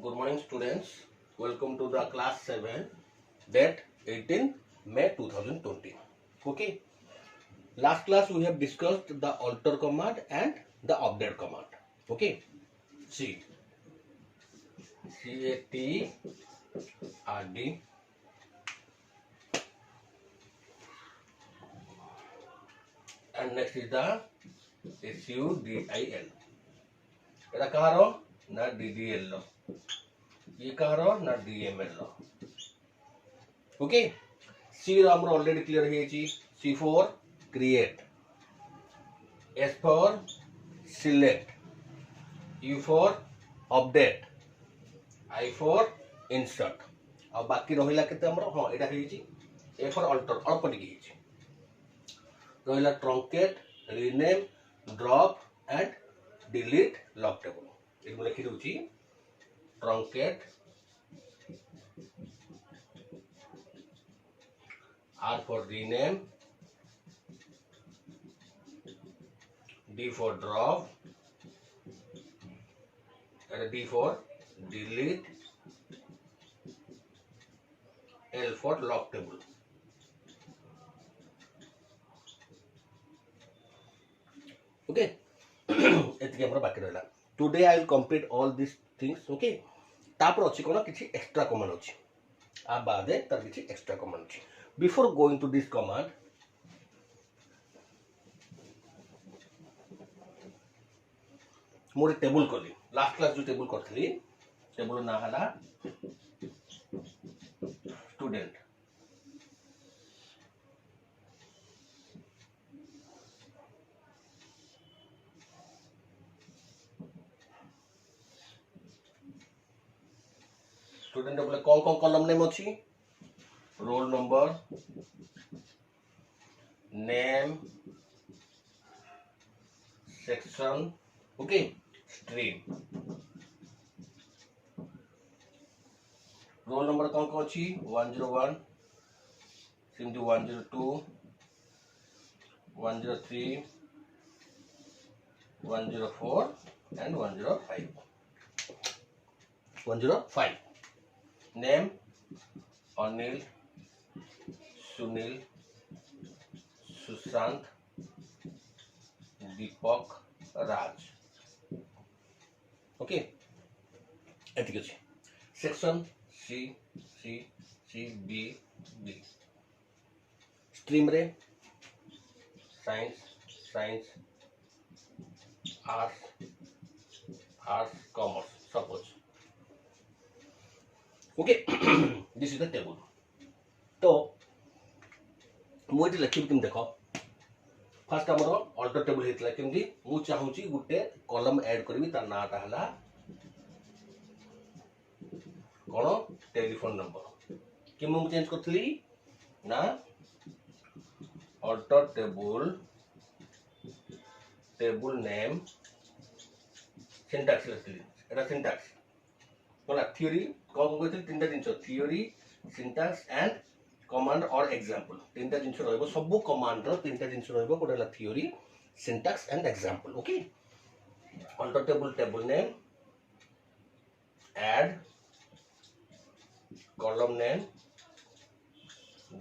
Good morning, students. Welcome to the class 7, date 18 May 2020. Okay. Last class we have discussed the alter command and the update command. Okay. See. CATRD and next is the SUDIL. এটা কাହାର না DDL ର ये କାହାର ନା DML ର okay सी रो हमर already clear हे छी C for create, S for select, U for update, I for insert आ बाकी रहिला केते हमर हां एटा हे छी A for alter अल्प टिके हे छी रहिला truncate, rename, drop and delete log table एगो लिखि दउची truncate, R for rename, D for drop, and D for delete, L for log table. Okay, एतिके हमर बाकी रहला. Today I will complete all these things. Okay, तापर अछि कोन किछि extra command अछि आ बादे तार किछि एक्स्ट्रा कमांड अछि. Before going to this command, more table करली लास्ट क्लास जो टेबल करथली टेबल ना हला स्टूडेंट स्टूडेंट बोले कौन कौन कॉलम नेम अछि roll number name section okay stream roll number कौन कौन अछि 101 Sindhu 102 103 104 and 105 name Anil Sunil Sushant Deepak Raj okay एतिक अछि section C C C B B stream रे science arts commerce suppose okay this is the table तो मुझे लिखिब किम देखो first हमरो अल्टर टेबल हेतला किमदी मु चाहूची गुटे कॉलम ऐड करबी तार नाटा हला कोन टेलीफोन नंबर कि मु चेंज करथली ना अल्टर टेबल नेम सिंटैक्स लिखली एटा सिंटैक्स बोला थ्योरी कौन कहते तीनटा जिंस थ्योरी सिंटैक्स एंड कमांड और एग्जांपल तीनटा जिंस रहबो सब कमांड रो तीनटा जिंस रहबो कोडला theory syntax and example okay alter table name add column name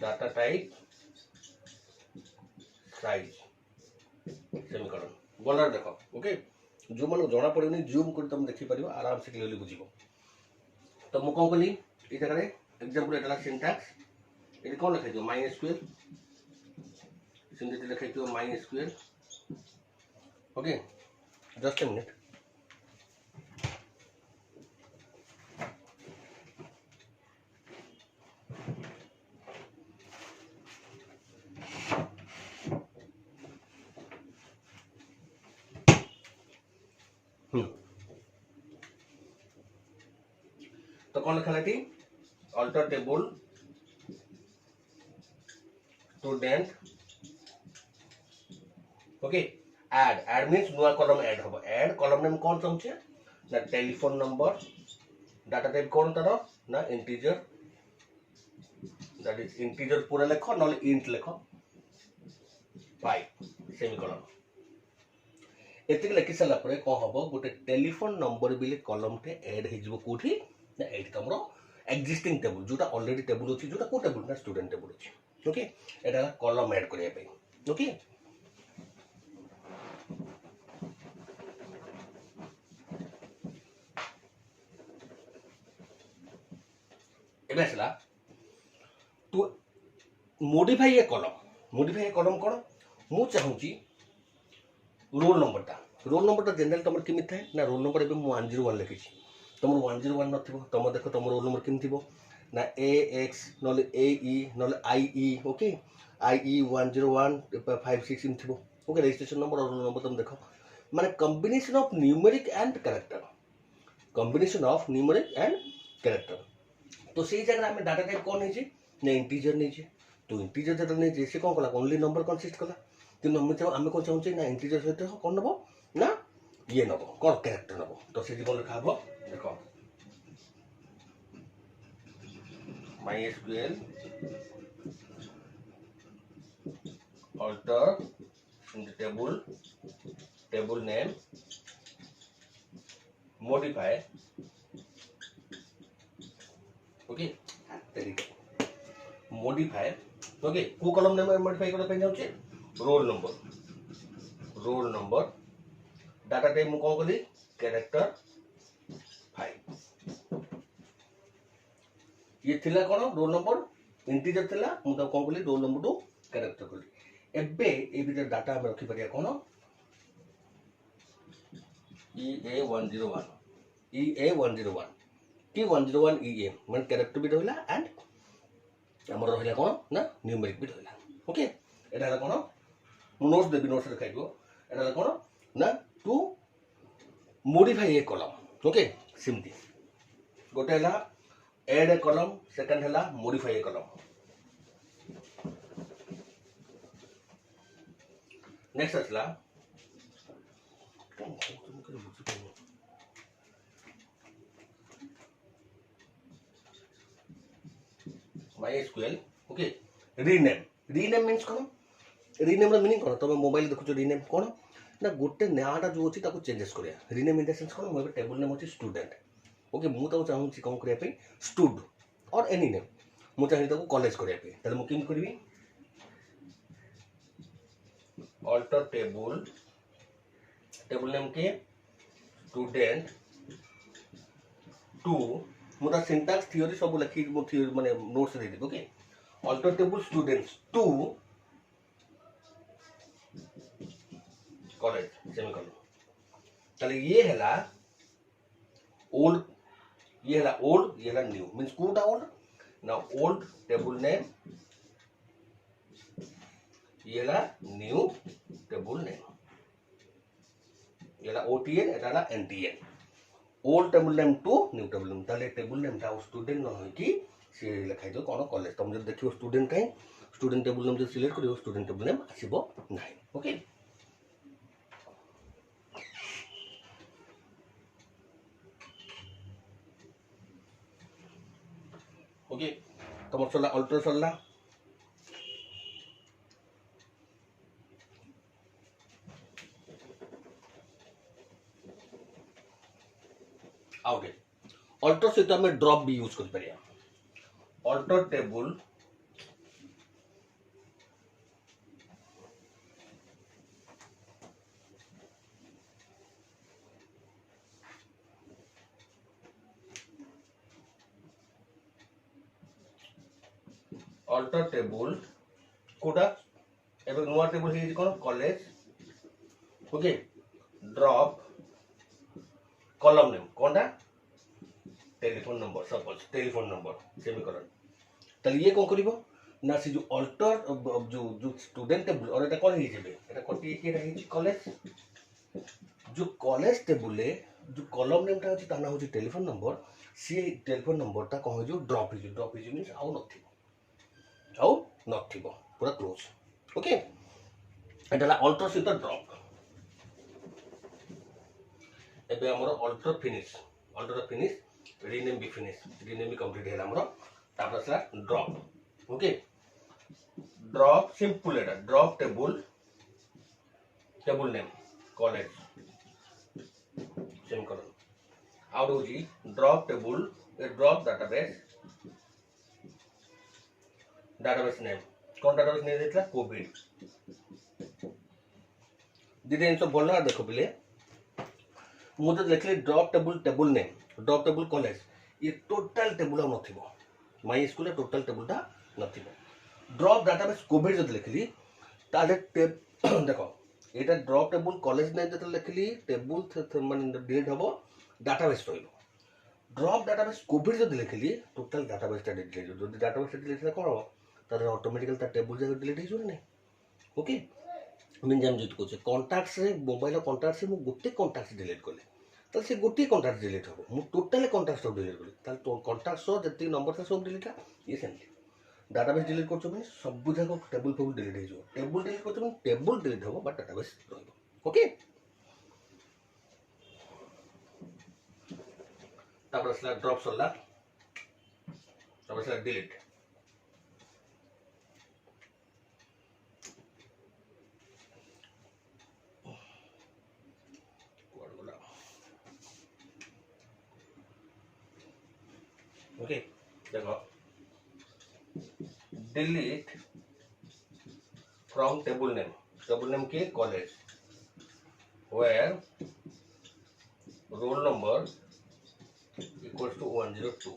data type size semicolon bowler देखो ओके जो मन जणा पड़िबनी जूम कर तुम देखि परिबो आराम से क्लियरली बुझिबो तो मु कौन कली ये जगह एग्जांपल एटा सिंटैक्स ये कौन लिखै दियो माइन स्क्वायर सिंथेटिक लिखै दियो mine square okay just a minute तो कौन लिखा थी alter table student okay add means नुआ कॉलम ऐड होबो ऐड कॉलम नेम कौन चाहूचे ना टेलीफोन नंबर डाटा टाइप कौन तारो ना इंटीजर दैट इज इंटीजर पूरा लिखो नले इंट लिखो 5 सेमीकोलन एतिक लिखि सारा पर कौन हम गोटे टेलीफोन नंबर बिले कलम टे ऐड हो कौटी ना एट तुम एक्जिस्टिंग टेबुल जोटा ऑलरेडी टेबुल अच्छी जोटा को टेबुल ना स्टूडेंट टेबुल अच्छी ओके एटा कलम ऐड करने ओके एबे आसला टू मॉडिफाई ए कलम कौन मु चाहूँगी रोल नंबर जनरल तुम केमी थाए ना रोल नंबर एवं 101 लिखी तुम 101 न तुम देख तुम रोल नंबर केमी थो ना AX ना AE ना IE ओके IE 10156 थी ओके रजिस्ट्रेशन नंबर और रोल नंबर तुम देख माने combination of numeric and character तो सही जगह आम डाटा टाइप कौन है ना इंटीजर नहीं तो इंटीजर जो नहीं से कौन कला ओनली नंबर कनसिस्ट कला कि आम कौन चाहूँ ना इंटीजर सहित कौन नब ना ये नब कौन कैरेक्टर नब तो से कौन लिखा हम देख MySQL alter in the table name modify okay modify okay को कॉलम नेम मॉडिफाई करबा पे जाउछे रोल नंबर डाटा टाइप मु कोन कली कैरेक्टर 5 ये थिला कोन रोल नंबर इंटीजर थिला मु त कोन कली रोल नंबर 2 कैरेक्टर कली एबे ए भीतर डाटा हम रखि परिया कोन EA101 T101 EA मन कैरेक्टर भी रहला एंड हमर रहला कोन ना न्यूमेरिक भी रहला ओके एटा कोन नोट्स देबी नोट्स देखाइबो एटा कोन ना to modify a column okay simply गोटे हला ऐड ए कॉलम सेकंड हला मॉडिफाई ए कॉलम नेक्स्ट असला MySQL ओके रीनेम मीन्स कौन रीनेम रा मीनिंग कौन तुम मोबाइल देखुछ रीनेम कौन ना गोटे नाटा जो अच्छी चेंजेस करिया रीनेम इन द सेंस कौन मोबाइल टेबल नेम अछि स्टूडेंट ओके मु तो चाहूँ कौन करिया पे स्टूड और एनी नेम मु चाहि ताको कॉलेज करिया पे तले मु किम करबी ऑल्टर टेबल नेम के स्टूडेंट टू मुदा सिंटैक्स थ्योरी सब लिखि मु थ्योरी माने नोट्स दे देबो okay alter table students to college semicolon ताले ये हला ओल्ड ये हला न्यू मींस कोटा ओल्ड ना ओल्ड टेबल नेम ये हला न्यू टेबल नेम ये हला OTN एटा हला NTN old table name to new table name ताले टेबल नेम ता स्टूडेंट न होई कि से लिखाइ दो कोन कॉलेज तुम जब देखियो स्टूडेंट काई स्टूडेंट टेबल नेम जो सिलेक्ट करियो स्टूडेंट टेबल नेम आसीबो नाही ओके ओके तुम चला अल्टर चलला ओके अल्टर सहित आम ड्रॉप भी यूज कर परिया अल्टर टेबल कोटा एबे नुआ टेबल हे कोन college okay drop column name कोनटा telephone number suppose telephone number semicolon तले ये कोन करिवो ना से जो अल्टर जो स्टूडेंट टेबल और एटा कोन हे जेबे एटा कोटी के रही कॉलेज जो कॉलेज टेबल जो कॉलम नेम ता अछि ताना होछि टेलीफोन नंबर सी टेलीफोन नंबर ता कहो जो ड्रॉप हे मींस आउ नथिबो पूरा क्लोज ओके एटा अल्टर सहित ड्रॉप एबे हमर अल्टर फिनिश रीनेम भी कंप्लीट है हमर तापर सला ड्रॉप ओके ड्रॉप सिंपल एटा drop table name college out होची ड्रॉप टेबल ए ड्रॉप डाटाबेस नेम कौन डाटाबेस नेम देथला कोविड दीदी इन सब बोलना देखो पहले मुझे लिखले drop table name drop table college ये टोटल टेबल आ नथिबो माय स्कूल टोटल टेबल टा नथिबो ड्रॉप डाटाबेस कोविड जद लिखली ताले देखो एटा ड्रॉप टेबल कॉलेज नेम जद लिखली टेबल माने डिलीट हबो डाटाबेस रहिबो ड्रॉप डाटाबेस कोविड जद लिखली टोटल डाटाबेस टा डिलीट हो जदी डाटाबेस टा डिलीट कोन हो तारे ऑटोमेटिकली ता टेबल जग डिलीट हो नै ओके मैं जम जित को कॉन्टैक्ट्स रे मोबाइल कॉन्टैक्ट्स रे मु गोटे कॉन्टैक्ट्स डिलीट करले ताल से गोटे कॉन्टैक्ट डिलीट हो मु टोटल कॉन्टैक्ट्स सब डिलीट करले ताल तो कॉन्टैक्ट्स जति नंबर था सब डिलीट ये सेमती डाटाबेस डिलीट करछो माने सब जाको टेबल डिलीट हे जो टेबल डिलीट करछो माने टेबल डिलीट हो बट डाटाबेस रहबो ओके तापर असला ड्रॉप सरला तापर असला डिलीट ओके देखो डिलीट फ्रॉम टेबल नेम के college where roll number equals to 102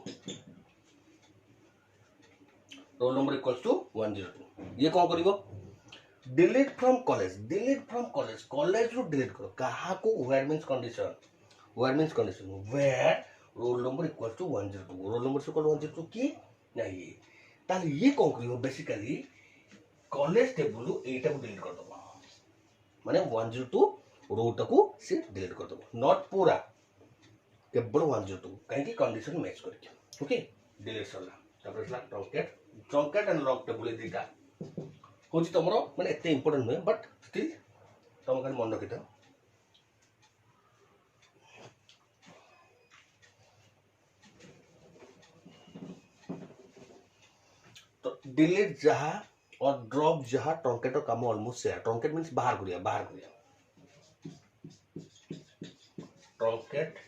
roll number equals to 102 ये कौन करिवो delete from college college row delete करो कहा को where means condition where roll number equal to 102 roll number से equal 102 की नहीं ताले ये कौन करियो बेसिकली कॉलेज टेबल एटा को डिलीट कर दबो माने 102 रो टाको से डिलीट कर दबो नॉट पूरा केवल 102 काहे की कंडीशन मैच करके ओके डिलीट सरला तापर सला ट्रंकेट एंड लॉक टेबल दीटा होची तमरो माने एते इंपोर्टेंट नय बट स्टिल तम खाली मन रखिता तो डिलीट जहा और ड्रॉप जहा ट्रंकेट काम ऑलमोस्ट से ट्रंकेट मींस बाहर करिया ट्रंकेट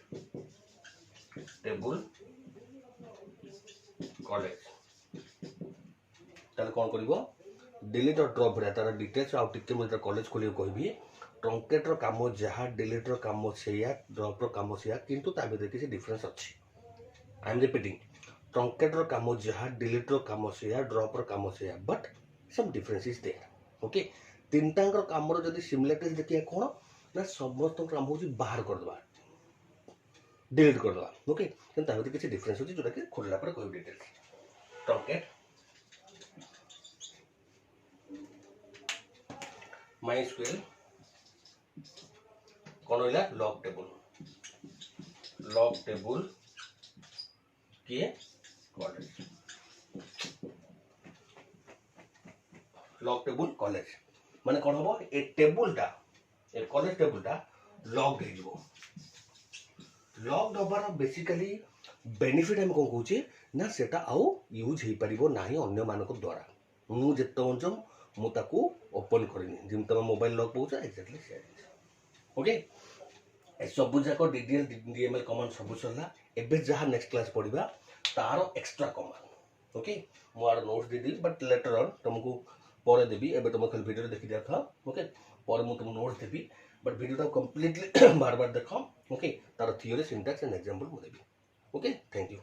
टेबल कॉलेज ताले कोन करिवो डिलीट और ड्रॉप रे तार डिटेल्स आ टिके म कॉलेज खोलियो कहबी ट्रंकेट रो काम जहा डिलीट रो काम सेया ड्रॉप रो काम सेया किंतु ता भीतर किसी डिफरेंस अछि I am repeating truncate row काम जहा डिलीट रो काम सेया ड्रॉप रो काम सेया but some difference is there okay तीनटा रो काम रो जदी सिमिलरिटीज देखिया कोन ना समस्त काम होची बाहर कर दबा डिलीट कर दबा ओके किंतु ता भीतर किसी डिफरेंस होची जोटा कि खोलला पर कोई डिटेल्स ट्रंकेट MySQL कौन होइला लॉग टेबल के कॉलेज लॉग टेबल कॉलेज माने कौन हबो ए टेबल टा ए कॉलेज टेबल टा लॉग्ड हे जबो लॉग्ड होबार बेसिकली बेनिफिट हम कोन कहूची ना सेटा आउ यूज हे परिबो नाही अन्य मानको द्वारा मु जेतोंजम मु ताकू ओपन करिनी जिम तम मोबाइल लॉक पहुचा एक्जेक्टली शेयर ओके ए सब जाको डीडीएल डीएमएल कमांड सब सरला एबे जहा नेक्स्ट क्लास पढिबा तारो एक्स्ट्रा कमांड ओके मु आर नोट्स दे बट लेटर ऑन तुमको परे देबी एबे तुम खाली वीडियो देखि दिया था ओके परे मु तुम नोट्स देबी बट वीडियो ता कंप्लीटली बार बार देखो okay taro theory syntax and example मु देबी ओके थैंक यू।